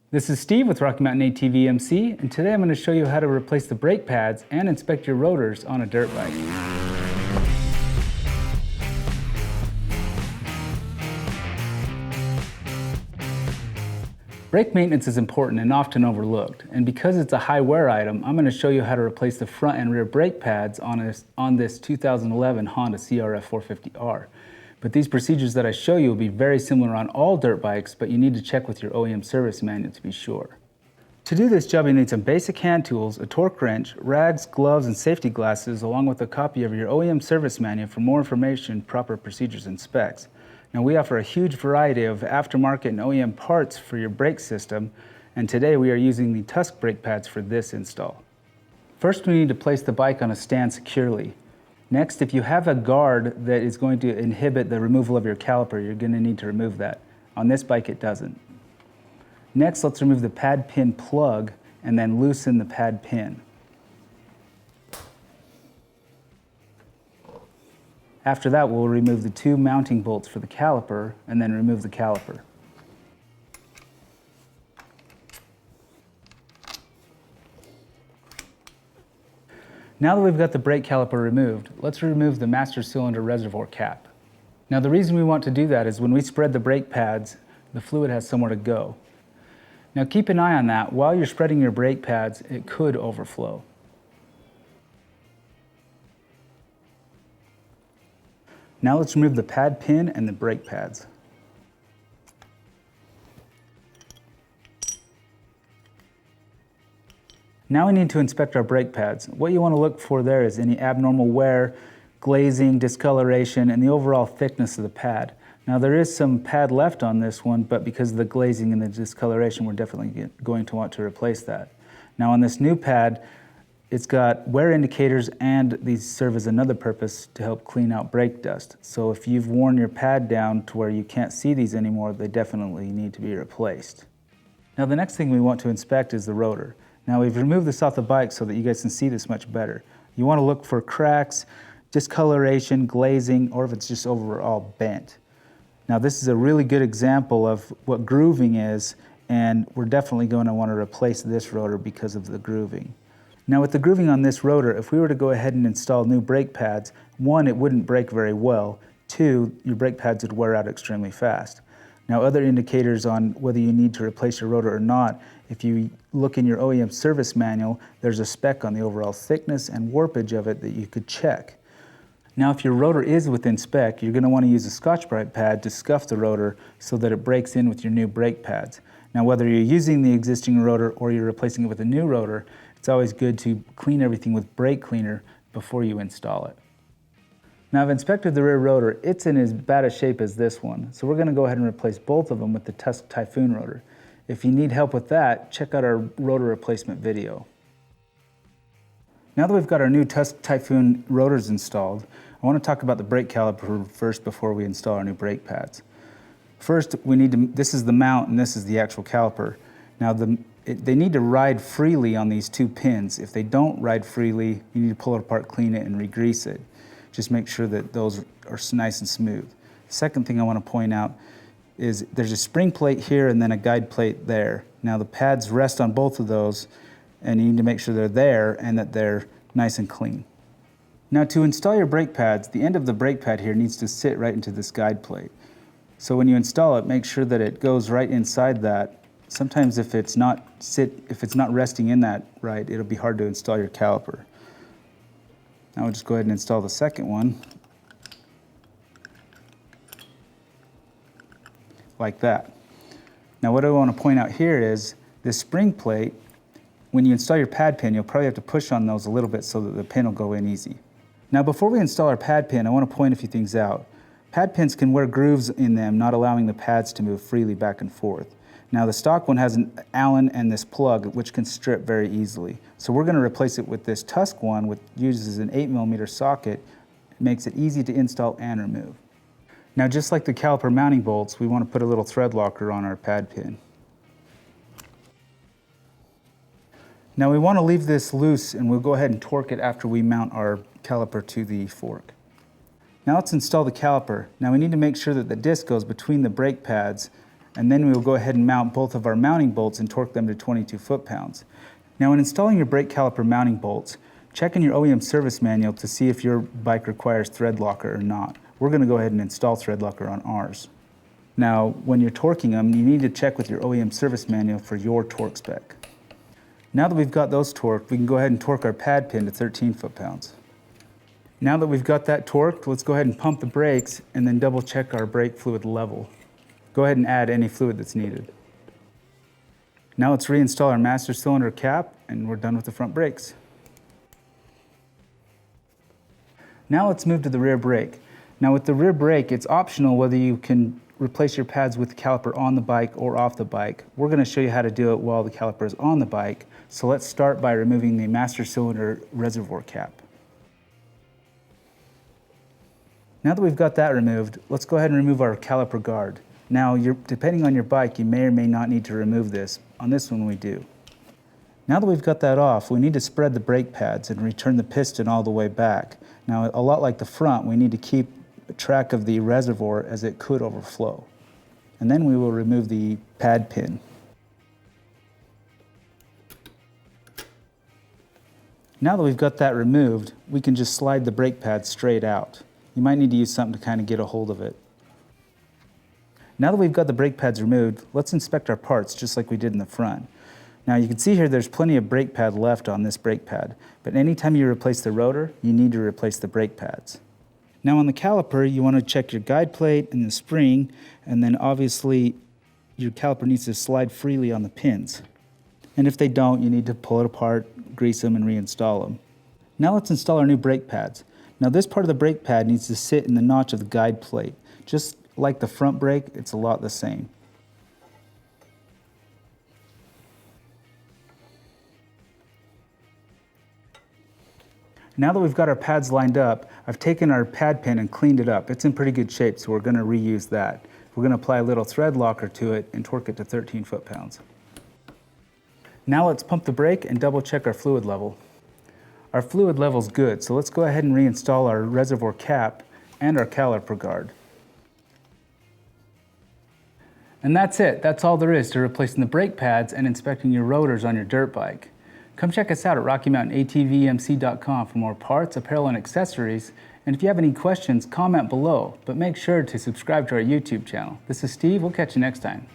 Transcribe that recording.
This is Steve with Rocky Mountain ATV MC, and today I'm going to show you how to replace the brake pads and inspect your rotors on a dirt bike. Brake maintenance is important and often overlooked, and because it's a high wear item, I'm going to show you how to replace the front and rear brake pads on this 2011 Honda CRF 450R. But these procedures that I show you will be very similar on all dirt bikes, but you need to check with your OEM service manual to be sure. To do this job, you need some basic hand tools, a torque wrench, rags, gloves, and safety glasses, along with a copy of your OEM service manual for more information, proper procedures, and specs. Now, we offer a huge variety of aftermarket and OEM parts for your brake system, and today we are using the Tusk brake pads for this install. First, we need to place the bike on a stand securely. Next, if you have a guard that is going to inhibit the removal of your caliper, you're going to need to remove that. On this bike, it doesn't. Next, let's remove the pad pin plug and then loosen the pad pin. After that, we'll remove the two mounting bolts for the caliper and then remove the caliper. Now that we've got the brake caliper removed, let's remove the master cylinder reservoir cap. Now, the reason we want to do that is when we spread the brake pads, the fluid has somewhere to go. Now, keep an eye on that. While you're spreading your brake pads, it could overflow. Now let's remove the pad pin and the brake pads. Now we need to inspect our brake pads. What you want to look for there is any abnormal wear, glazing, discoloration, and the overall thickness of the pad. Now there is some pad left on this one, but because of the glazing and the discoloration, we're definitely going to want to replace that. Now on this new pad, it's got wear indicators, and these serve as another purpose to help clean out brake dust. So if you've worn your pad down to where you can't see these anymore, they definitely need to be replaced. Now the next thing we want to inspect is the rotor. Now we've removed this off the bike so that you guys can see this much better. You want to look for cracks, discoloration, glazing, or if it's just overall bent. Now this is a really good example of what grooving is, and we're definitely going to want to replace this rotor because of the grooving. Now with the grooving on this rotor, if we were to go ahead and install new brake pads, one, it wouldn't brake very well. Two, your brake pads would wear out extremely fast. Now other indicators on whether you need to replace your rotor or not, if you look in your OEM service manual, there's a spec on the overall thickness and warpage of it that you could check. Now if your rotor is within spec, you're going to want to use a Scotch-Brite pad to scuff the rotor so that it breaks in with your new brake pads. Now whether you're using the existing rotor or you're replacing it with a new rotor, it's always good to clean everything with brake cleaner before you install it. Now I've inspected the rear rotor. It's in as bad a shape as this one, so we're going to go ahead and replace both of them with the Tusk Typhoon rotor. If you need help with that, check out our rotor replacement video. Now that we've got our new Tusk Typhoon rotors installed, I want to talk about the brake caliper first before we install our new brake pads. First, this is the mount and this is the actual caliper. Now they need to ride freely on these two pins. If they don't ride freely, you need to pull it apart, clean it, and re-grease it. Just make sure that those are nice and smooth. The second thing I want to point out is there's a spring plate here and then a guide plate there. Now the pads rest on both of those, and you need to make sure they're there and that they're nice and clean. Now to install your brake pads, the end of the brake pad here needs to sit right into this guide plate. So when you install it, make sure that it goes right inside that. Sometimes if it's not resting in that right, it'll be hard to install your caliper. Now we'll just go ahead and install the second one. Like that. Now what I want to point out here is this spring plate, when you install your pad pin, you'll probably have to push on those a little bit so that the pin will go in easy. Now before we install our pad pin, I want to point a few things out. Pad pins can wear grooves in them, not allowing the pads to move freely back and forth. Now the stock one has an Allen and this plug, which can strip very easily. So we're going to replace it with this Tusk one, which uses an 8mm socket. It makes it easy to install and remove. Now just like the caliper mounting bolts, we want to put a little thread locker on our pad pin. Now we want to leave this loose, and we'll go ahead and torque it after we mount our caliper to the fork. Now let's install the caliper. Now we need to make sure that the disc goes between the brake pads and then we will go ahead and mount both of our mounting bolts and torque them to 22 foot-pounds. Now when installing your brake caliper mounting bolts, check in your OEM service manual to see if your bike requires thread locker or not. We're going to go ahead and install thread locker on ours. Now when you're torquing them, you need to check with your OEM service manual for your torque spec. Now that we've got those torqued, we can go ahead and torque our pad pin to 13 foot-pounds. Now that we've got that torqued, let's go ahead and pump the brakes and then double check our brake fluid level. Go ahead and add any fluid that's needed. Now let's reinstall our master cylinder cap and we're done with the front brakes. Now let's move to the rear brake. Now with the rear brake, it's optional whether you can replace your pads with the caliper on the bike or off the bike. We're going to show you how to do it while the caliper is on the bike. So let's start by removing the master cylinder reservoir cap. Now that we've got that removed, let's go ahead and remove our caliper guard. Now, depending on your bike, you may or may not need to remove this. On this one, we do. Now that we've got that off, we need to spread the brake pads and return the piston all the way back. Now, a lot like the front, we need to keep track of the reservoir as it could overflow. And then we will remove the pad pin. Now that we've got that removed, we can just slide the brake pad straight out. You might need to use something to kind of get a hold of it. Now that we've got the brake pads removed, let's inspect our parts just like we did in the front. Now you can see here there's plenty of brake pad left on this brake pad, but anytime you replace the rotor, you need to replace the brake pads. Now on the caliper, you want to check your guide plate and the spring, and then obviously your caliper needs to slide freely on the pins. And if they don't, you need to pull it apart, grease them, and reinstall them. Now let's install our new brake pads. Now this part of the brake pad needs to sit in the notch of the guide plate. Just like the front brake, it's a lot the same. Now that we've got our pads lined up, I've taken our pad pin and cleaned it up. It's in pretty good shape, so we're going to reuse that. We're going to apply a little thread locker to it and torque it to 13 foot-pounds. Now let's pump the brake and double check our fluid level. Our fluid level's good, so let's go ahead and reinstall our reservoir cap and our caliper guard. And that's it. That's all there is to replacing the brake pads and inspecting your rotors on your dirt bike. Come check us out at RockyMountainATVMC.com for more parts, apparel, and accessories. And if you have any questions, comment below. But make sure to subscribe to our YouTube channel. This is Steve. We'll catch you next time.